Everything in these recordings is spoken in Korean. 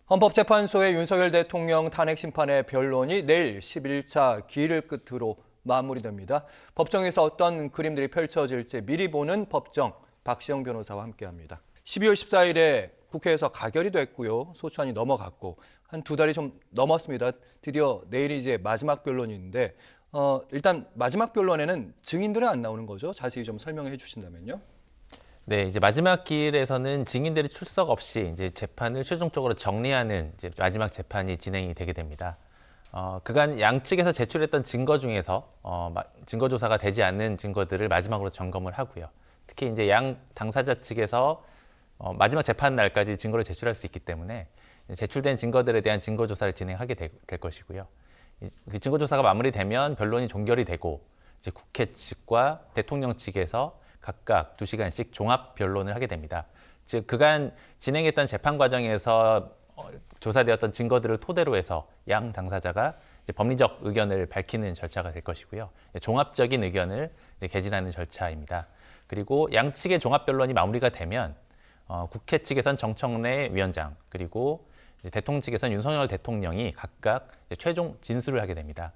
헌법재판소의 윤석열 대통령 탄핵 심판의 변론이 내일 11차 기일을 끝으로 마무리됩니다. 법정에서 어떤 그림들이 펼쳐질지 미리 보는 법정 박시영 변호사와 함께합니다. 12월 14일에 국회에서 가결이 됐고요. 소추안이 넘어갔고 한 두 달이 좀 넘었습니다. 드디어 내일이 이제 마지막 변론인데 일단 마지막 변론에는 증인들은 안 나오는 거죠? 자세히 좀 설명해 주신다면요. 네, 이제 마지막 기일에서는 증인들이 출석 없이 이제 재판을 최종적으로 정리하는 이제 마지막 재판이 진행이 되게 됩니다. 그간 양측에서 제출했던 증거 중에서 증거 조사가 되지 않는 증거들을 마지막으로 점검을 하고요. 특히 이제 양 당사자 측에서 마지막 재판 날까지 증거를 제출할 수 있기 때문에 제출된 증거들에 대한 증거 조사를 진행하게 될 것이고요. 그 증거 조사가 마무리되면 변론이 종결이 되고 이제 국회 측과 대통령 측에서 각각 2시간씩 종합 변론을 하게 됩니다. 즉 그간 진행했던 재판 과정에서 조사되었던 증거들을 토대로 해서 양 당사자가 이제 법리적 의견을 밝히는 절차가 될 것이고요. 종합적인 의견을 이제 개진하는 절차입니다. 그리고 양측의 종합 변론이 마무리가 되면 국회 측에선 정청래 위원장 그리고 대통령 측에선 윤석열 대통령이 각각 최종 진술을 하게 됩니다.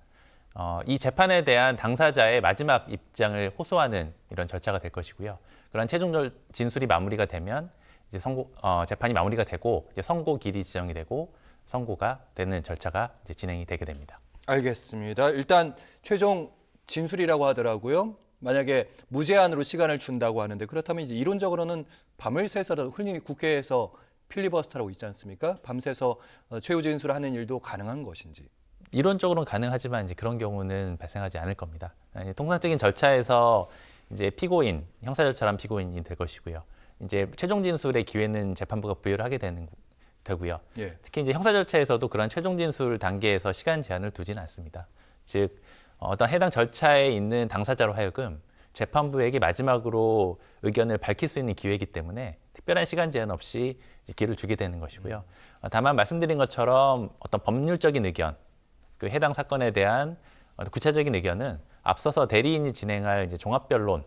이 재판에 대한 당사자의 마지막 입장을 호소하는 이런 절차가 될 것이고요. 그런 최종 진술이 마무리가 되면 이제 재판이 마무리가 되고 이제 선고 기일이 지정이 되고 선고가 되는 절차가 이제 진행이 되게 됩니다. 알겠습니다. 일단 최종 진술이라고 하더라고요. 만약에 무제한으로 시간을 준다고 하는데 그렇다면 이제 이론적으로는 밤을 새서라도 흔히 국회에서 필리버스터라고 있지 않습니까? 밤새서 최후 진술을 하는 일도 가능한 것인지. 이론적으로는 가능하지만 이제 그런 경우는 발생하지 않을 겁니다. 통상적인 절차에서 이제 피고인, 형사 절차란 피고인이 될 것이고요. 이제 최종 진술의 기회는 재판부가 부여를 하게 되고요. 예. 특히 이제 형사 절차에서도 그런 최종 진술 단계에서 시간 제한을 두지는 않습니다. 즉 어떤 해당 절차에 있는 당사자로 하여금 재판부에게 마지막으로 의견을 밝힐 수 있는 기회이기 때문에 특별한 시간 제한 없이 기회를 주게 되는 것이고요. 다만 말씀드린 것처럼 어떤 법률적인 의견, 그 해당 사건에 대한 구체적인 의견은 앞서서 대리인이 진행할 이제 종합변론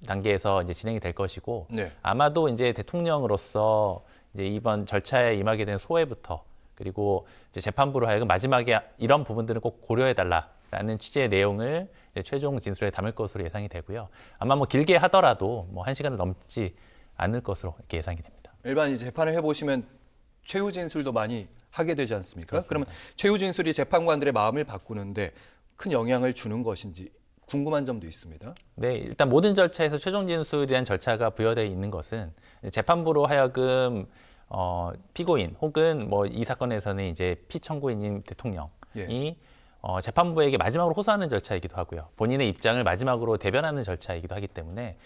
단계에서 이제 진행이 될 것이고 네. 아마도 이제 대통령으로서 이제 이번 절차에 임하게 된 소회부터 그리고 이제 재판부로 하여금 마지막에 이런 부분들은 꼭 고려해달라라는 취지의 내용을 이제 최종 진술에 담을 것으로 예상이 되고요. 아마 뭐 길게 하더라도 뭐 1시간을 넘지 않을 것으로 이렇게 예상이 됩니다. 일반 이 재판을 해보시면 최후 진술도 많이 하게 되지 않습니까? 그렇습니다. 그러면 최후 진술이 재판관들의 마음을 바꾸는데 큰 영향을 주는 것인지 궁금한 점도 있습니다. 네, 일단 모든 절차에서 최종 진술이라는 절차가 부여되어 있는 것은 재판부로 하여금 피고인 혹은 뭐 이 사건에서는 이제 피청구인인 대통령이 예. 재판부에게 마지막으로 호소하는 절차이기도 하고요. 본인의 입장을 마지막으로 대변하는 절차이기도 하기 때문에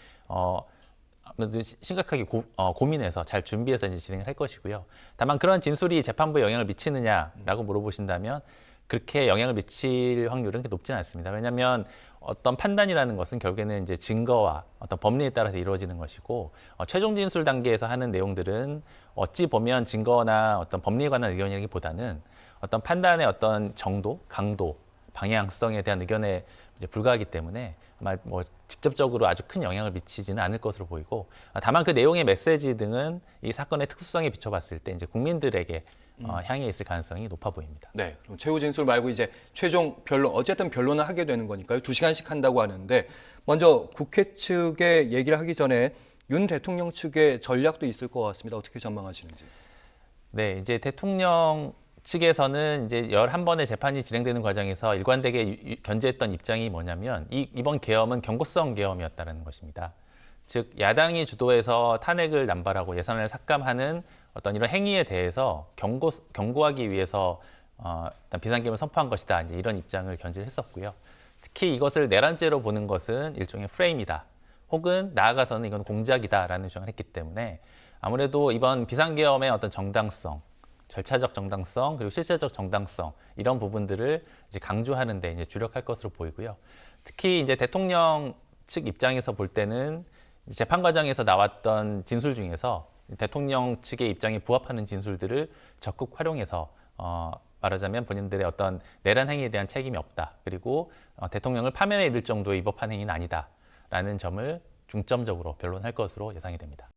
아무래도 심각하게 고민해서 잘 준비해서 이제 진행을 할 것이고요. 다만 그런 진술이 재판부에 영향을 미치느냐라고 물어보신다면 그렇게 영향을 미칠 확률은 높지는 않습니다. 왜냐하면 어떤 판단이라는 것은 결국에는 이제 증거와 어떤 법리에 따라서 이루어지는 것이고 최종 진술 단계에서 하는 내용들은 어찌 보면 증거나 어떤 법리에 관한 의견이라기보다는 어떤 판단의 어떤 정도, 강도, 방향성에 대한 의견에 이제 불과하기 때문에 아마 뭐 직접적으로 아주 큰 영향을 미치지는 않을 것으로 보이고 다만 그 내용의 메시지 등은 이 사건의 특수성에 비춰봤을 때 이제 국민들에게 향해 있을 가능성이 높아 보입니다. 네, 그럼 최후 진술 말고 이제 최종 변론, 어쨌든 변론을 하게 되는 거니까요. 2시간씩 한다고 하는데 먼저 국회 측의 얘기를 하기 전에 윤 대통령 측의 전략도 있을 것 같습니다. 어떻게 전망하시는지. 네, 이제 대통령 측에서는 이제 11번의 재판이 진행되는 과정에서 일관되게 견제했던 입장이 뭐냐면 이번 계엄은 경고성 계엄이었다는 것입니다. 즉 야당이 주도해서 탄핵을 남발하고 예산을 삭감하는 어떤 이런 행위에 대해서 경고하기 위해서 일단 비상계엄을 선포한 것이다. 이제 이런 입장을 견지했었고요. 특히 이것을 내란죄로 보는 것은 일종의 프레임이다. 혹은 나아가서는 이건 공작이다라는 주장을 했기 때문에 아무래도 이번 비상계엄의 어떤 정당성, 절차적 정당성 그리고 실체적 정당성 이런 부분들을 이제 강조하는 데 이제 주력할 것으로 보이고요. 특히 이제 대통령 측 입장에서 볼 때는 재판 과정에서 나왔던 진술 중에서 대통령 측의 입장에 부합하는 진술들을 적극 활용해서 말하자면 본인들의 어떤 내란 행위에 대한 책임이 없다. 그리고 대통령을 파면에 이를 정도의 위법한 행위는 아니다라는 점을 중점적으로 변론할 것으로 예상이 됩니다.